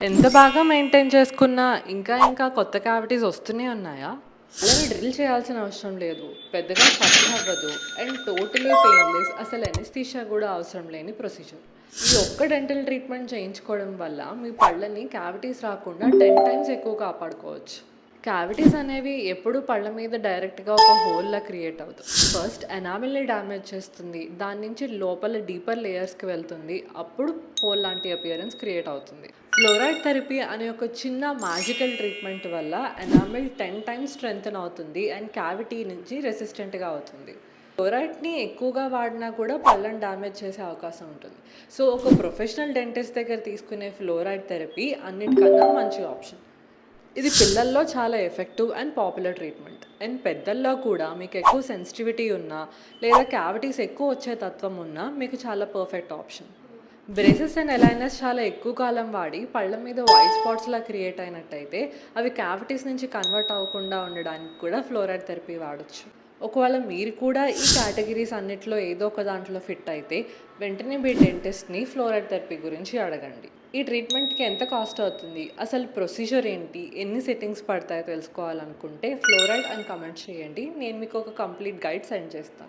ఎంత బాగా మెయింటైన్ చేసుకున్నా ఇంకా కొత్త క్యావిటీస్ వస్తూనే ఉన్నాయా? వాళ్ళని డ్రిల్ చేయాల్సిన అవసరం లేదు. పెద్దగా ఖర్చవ్వదు. And totally painless. అసలు అనెస్థీషియా గూడా అవసరం లేని ప్రొసీజర్. ఈ ఒక్క డెంటల్ ట్రీట్మెంట్ చేయించుకోవడం వల్ల మీ పళ్ళని క్యావిటీస్ రాకుండా 10 టైమ్స్ ఎక్కువ కాపాడుకోవచ్చు. క్యావిటీస్ అనేవి ఎప్పుడూ పళ్ళ మీద డైరెక్ట్‌గా ఒక హోల్‌లా క్రియేట్ అవుతాయి. ఫస్ట్ ఎనామిల్‌ని డ్యామేజ్ చేస్తుంది. దాని నుంచి లోపల డీపర్ లేయర్స్‌కి వెళ్తుంది. అప్పుడు హోల్ లాంటి అపియరెన్స్ క్రియేట్ అవుతుంది. ఫ్లోరైడ్ థెరపీ అనే ఒక చిన్న మ్యాజికల్ ట్రీట్మెంట్ వల్ల ఎనామిల్ 10 టైమ్స్ స్ట్రెంథెన్ అవుతుంది అండ్ క్యావిటీ నుంచి రెసిస్టెంట్‌గా అవుతుంది. ఫ్లోరైడ్‌ని ఎక్కువగా వాడినా కూడా పళ్ళని డ్యామేజ్ చేసే అవకాశం ఉంటుంది. సో, ఒక ప్రొఫెషనల్ డెంటిస్ట్ దగ్గర తీసుకునే ఫ్లోరైడ్ థెరపీ అన్నిటికన్నా మంచి ఆప్షన్. ఇది పిల్లల్లో చాలా effective and popular treatment. And పెద్దల్లో కూడా మీకు ఎక్కువ సెన్సిటివిటీ ఉన్నా లేదా క్యావిటీస్ ఎక్కువ వచ్చే తత్వం ఉన్నా మీకు చాలా perfect option. Braces and aligners చాలా ఎక్కువ కాలం వాడి పళ్ళ మీద వైట్ స్పాట్స్లా క్రియేట్ అయినట్టయితే అవి క్యావిటీస్ నుంచి కన్వర్ట్ అవ్వకుండా ఉండడానికి కూడా ఫ్లోరైడ్ థెరపీ వాడొచ్చు. ఒకవేళ మీరు కూడా ఈ కేటగిరీస్ అన్నిట్లో ఏదో ఒక దాంట్లో ఫిట్ అయితే వెంటనే మీ డెంటిస్ట్ని ఫ్లోరైడ్ థెరపీ గురించి అడగండి. ఈ ట్రీట్మెంట్కి ఎంత కాస్ట్ అవుతుంది, అసలు ప్రొసీజర్ ఏంటి, ఎన్ని సెట్టింగ్స్ పడతాయో తెలుసుకోవాలనుకుంటే ఫ్లోరైడ్ అని కమెంట్ చేయండి. నేను మీకు ఒక కంప్లీట్ గైడ్ సెండ్ చేస్తాను.